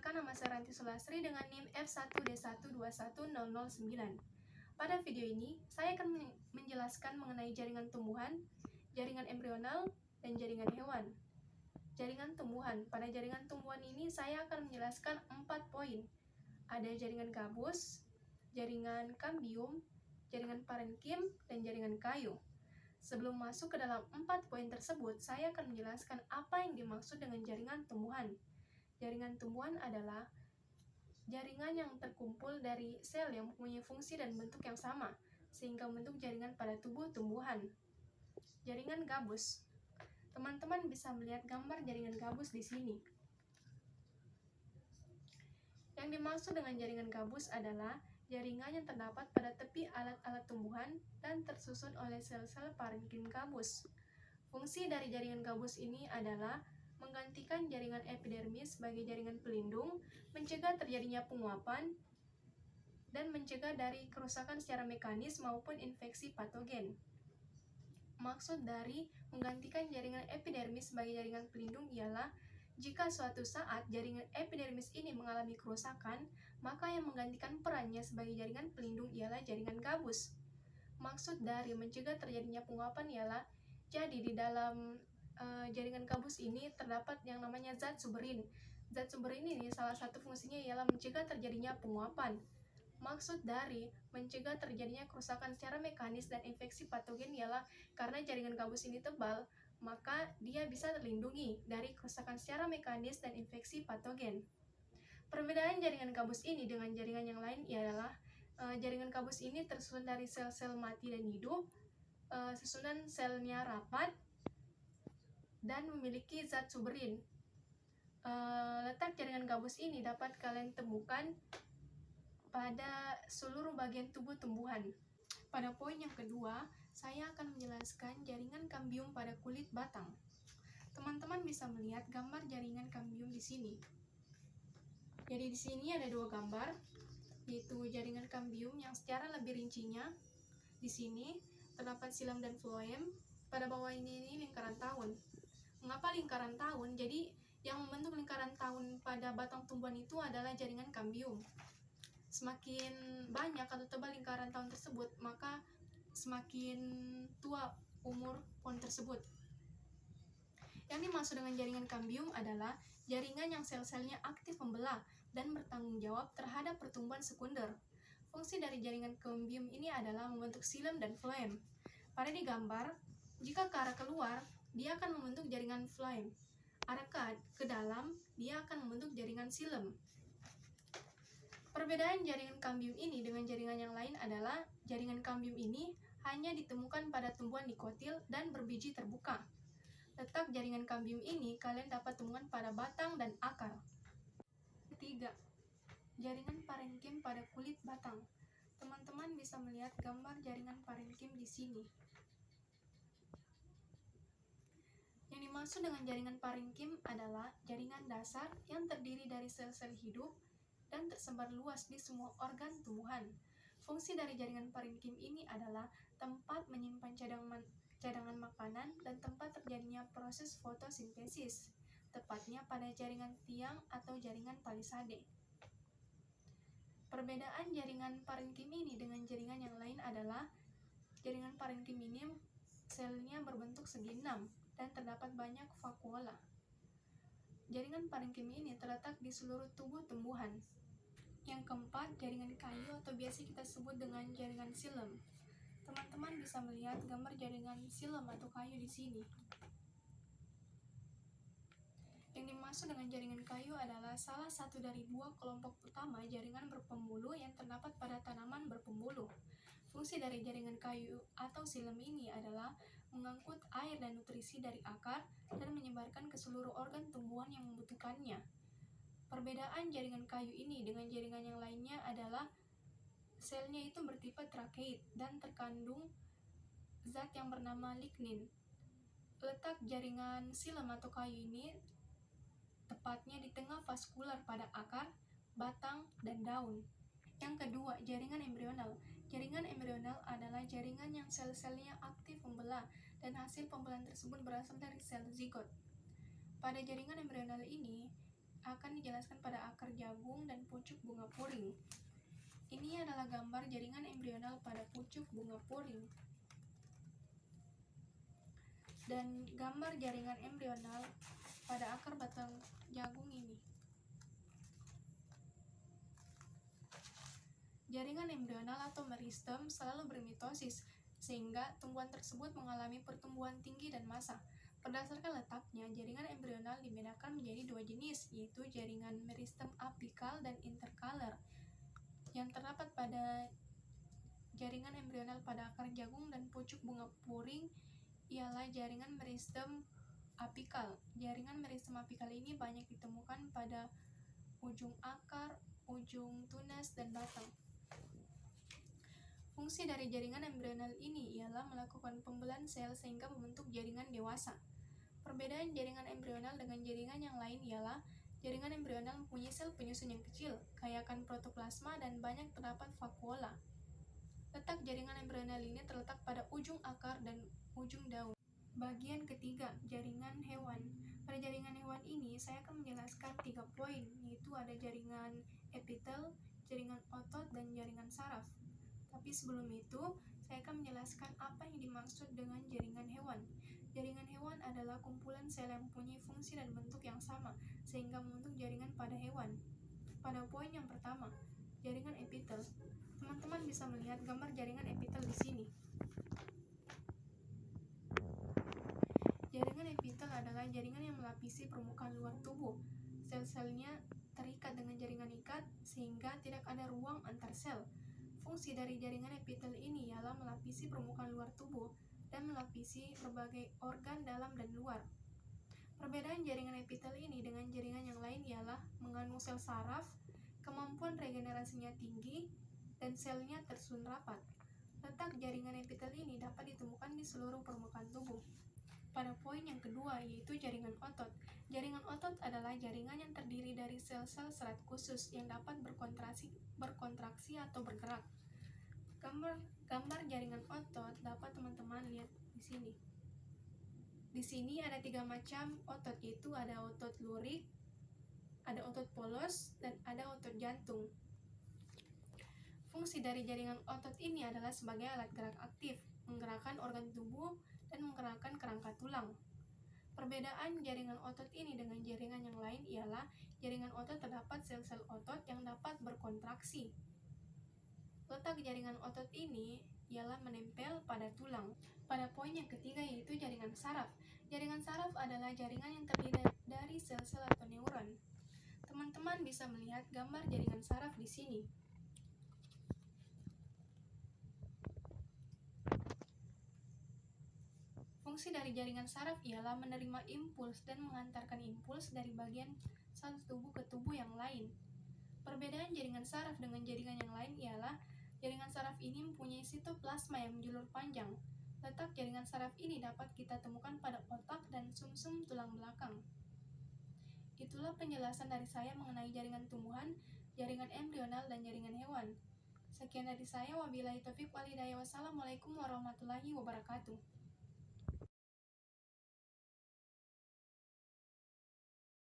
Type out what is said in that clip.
Perkenalkan, nama saya Ranti Sulastri dengan NIM F1D121009. Pada video ini, saya akan menjelaskan mengenai jaringan tumbuhan, jaringan embrional, dan jaringan hewan. Jaringan tumbuhan. Pada jaringan tumbuhan ini, saya akan menjelaskan 4 poin. Ada jaringan gabus, jaringan kambium, jaringan parenkim, dan jaringan kayu. Sebelum masuk ke dalam 4 poin tersebut, saya akan menjelaskan apa yang dimaksud dengan jaringan tumbuhan. Jaringan tumbuhan adalah jaringan yang terkumpul dari sel yang mempunyai fungsi dan bentuk yang sama, sehingga membentuk jaringan pada tubuh tumbuhan. Jaringan gabus. Teman-teman bisa melihat gambar jaringan gabus di sini. Yang dimaksud dengan jaringan gabus adalah jaringan yang terdapat pada tepi alat-alat tumbuhan dan tersusun oleh sel-sel parenkim gabus. Fungsi dari jaringan gabus ini adalah menggantikan jaringan epidermis sebagai jaringan pelindung, mencegah terjadinya penguapan, dan mencegah dari kerusakan secara mekanis maupun infeksi patogen. Maksud dari menggantikan jaringan epidermis sebagai jaringan pelindung ialah jika suatu saat jaringan epidermis ini mengalami kerusakan, maka yang menggantikan perannya sebagai jaringan pelindung ialah jaringan gabus. Maksud dari mencegah terjadinya penguapan ialah jadi di dalam jaringan gabus ini terdapat yang namanya zat suberin. Zat suberin ini salah satu fungsinya ialah mencegah terjadinya penguapan. Maksud dari mencegah terjadinya kerusakan secara mekanis dan infeksi patogen ialah karena jaringan gabus ini tebal, maka dia bisa terlindungi dari kerusakan secara mekanis dan infeksi patogen. Perbedaan jaringan gabus ini dengan jaringan yang lain ialah jaringan gabus ini tersusun dari sel-sel mati dan hidup, susunan selnya rapat, dan memiliki zat suberin. Letak jaringan gabus ini dapat kalian temukan pada seluruh bagian tubuh tumbuhan. Pada poin yang kedua, saya akan menjelaskan jaringan kambium pada kulit batang. Teman-teman bisa melihat gambar jaringan kambium di sini. Jadi di sini ada 2 gambar, yaitu jaringan kambium yang secara lebih rincinya di sini terdapat xilem dan floem. Pada bawah ini lingkaran tahun. Mengapa lingkaran tahun? Jadi yang membentuk lingkaran tahun pada batang tumbuhan itu adalah jaringan kambium. Semakin banyak atau tebal lingkaran tahun tersebut, maka semakin tua umur pohon tersebut. Yang dimaksud dengan jaringan kambium adalah jaringan yang sel-selnya aktif membelah dan bertanggung jawab terhadap pertumbuhan sekunder. Fungsi dari jaringan kambium ini adalah membentuk xilem dan floem. Pada digambar, jika ke arah keluar, dia akan membentuk jaringan floem. Arah ke dalam, dia akan membentuk jaringan xilem. Perbedaan jaringan kambium ini dengan jaringan yang lain adalah jaringan kambium ini hanya ditemukan pada tumbuhan dikotil dan berbiji terbuka. Letak jaringan kambium ini kalian dapat temukan pada batang dan akar. Ketiga, jaringan parenkim pada kulit batang. Teman-teman bisa melihat gambar jaringan parenkim di sini. Yang dimaksud dengan jaringan parenkim adalah jaringan dasar yang terdiri dari sel-sel hidup dan tersebar luas di semua organ tumbuhan. Fungsi dari jaringan parenkim ini adalah tempat menyimpan cadangan makanan dan tempat terjadinya proses fotosintesis, tepatnya pada jaringan tiang atau jaringan palisade. Perbedaan jaringan parenkim ini dengan jaringan yang lain adalah jaringan parenkim ini selnya berbentuk segi 6 dan terdapat banyak vakuola. Jaringan parenkim ini terletak di seluruh tubuh tumbuhan. Yang keempat, jaringan kayu atau biasa kita sebut dengan jaringan xilem. Teman-teman bisa melihat gambar jaringan xilem atau kayu di sini. Yang dimaksud dengan jaringan kayu adalah salah satu dari 2 kelompok utama jaringan berpembuluh yang terdapat pada tanaman berpembuluh. Fungsi dari jaringan kayu atau xilem ini adalah mengangkut air dan nutrisi dari akar dan menyebarkan ke seluruh organ tumbuhan yang membutuhkannya. Perbedaan jaringan kayu ini dengan jaringan yang lainnya adalah selnya itu bertipe trakeid dan terkandung zat yang bernama lignin. Letak jaringan xilem atau kayu ini tepatnya di tengah vaskular pada akar, batang, dan daun. Yang kedua, jaringan embrional. Jaringan embrional adalah jaringan yang sel-selnya aktif membelah dan hasil pembelahan tersebut berasal dari sel zigot. Pada jaringan embrional ini, akan dijelaskan pada akar jagung dan pucuk bunga puring. Ini adalah gambar jaringan embrional pada pucuk bunga puring. Dan gambar jaringan embrional pada akar batang jagung ini. Jaringan embrional atau meristem selalu bermitosis, sehingga tumbuhan tersebut mengalami pertumbuhan tinggi dan massa. Berdasarkan letaknya, jaringan embrional dibedakan menjadi dua jenis, yaitu jaringan meristem apikal dan interkaler. Yang terdapat pada jaringan embrional pada akar jagung dan pucuk bunga puring ialah jaringan meristem apikal. Jaringan meristem apikal ini banyak ditemukan pada ujung akar, ujung tunas, dan batang. Fungsi dari jaringan embrional ini ialah melakukan pembelahan sel sehingga membentuk jaringan dewasa. Perbedaan jaringan embrional dengan jaringan yang lain ialah jaringan embrional mempunyai sel penyusun yang kecil, kayakan protoplasma, dan banyak terdapat vakuola. Letak jaringan embrional ini terletak pada ujung akar dan ujung daun. Bagian ketiga, jaringan hewan. Pada jaringan hewan ini, saya akan menjelaskan 3 poin, yaitu ada jaringan epitel, jaringan otot, dan jaringan saraf. Tapi sebelum itu, saya akan menjelaskan apa yang dimaksud dengan jaringan hewan. Jaringan hewan adalah kumpulan sel yang mempunyai fungsi dan bentuk yang sama, sehingga membentuk jaringan pada hewan. Pada poin yang pertama, jaringan epitel. Teman-teman bisa melihat gambar jaringan epitel di sini. Jaringan epitel adalah jaringan yang melapisi permukaan luar tubuh. Sel-selnya terikat dengan jaringan ikat, sehingga tidak ada ruang antar sel. Fungsi dari jaringan epitel ini ialah melapisi permukaan luar tubuh dan melapisi berbagai organ dalam dan luar. Perbedaan jaringan epitel ini dengan jaringan yang lain ialah mengandung sel saraf, kemampuan regenerasinya tinggi, dan selnya tersusun rapat. Letak jaringan epitel ini dapat ditemukan di seluruh permukaan tubuh. Pada poin yang kedua, yaitu jaringan otot. Jaringan otot adalah jaringan yang terdiri dari sel-sel serat khusus yang dapat berkontraksi atau bergerak. Gambar jaringan otot dapat teman-teman lihat di sini. Di sini ada 3 macam otot, yaitu ada otot lurik, ada otot polos, dan ada otot jantung. Fungsi dari jaringan otot ini adalah sebagai alat gerak aktif, menggerakkan organ tubuh, dan menggerakkan kerangka tulang. Perbedaan jaringan otot ini dengan jaringan yang lain ialah jaringan otot terdapat sel-sel otot yang dapat berkontraksi. Letak jaringan otot ini ialah menempel pada tulang. Pada poin yang ketiga, yaitu jaringan saraf. Jaringan saraf adalah jaringan yang terdiri dari sel-sel atau neuron. Teman-teman bisa melihat gambar jaringan saraf di sini. Fungsi dari jaringan saraf ialah menerima impuls dan mengantarkan impuls dari bagian satu tubuh ke tubuh yang lain. Perbedaan jaringan saraf dengan jaringan yang lain ialah jaringan saraf ini mempunyai sitoplasma yang menjulur panjang. Letak jaringan saraf ini dapat kita temukan pada otak dan sumsum tulang belakang. Itulah penjelasan dari saya mengenai jaringan tumbuhan, jaringan embrional, dan jaringan hewan. Sekian dari saya, wabillahi taufiq wal hidayah. Wassalamualaikum warahmatullahi wabarakatuh.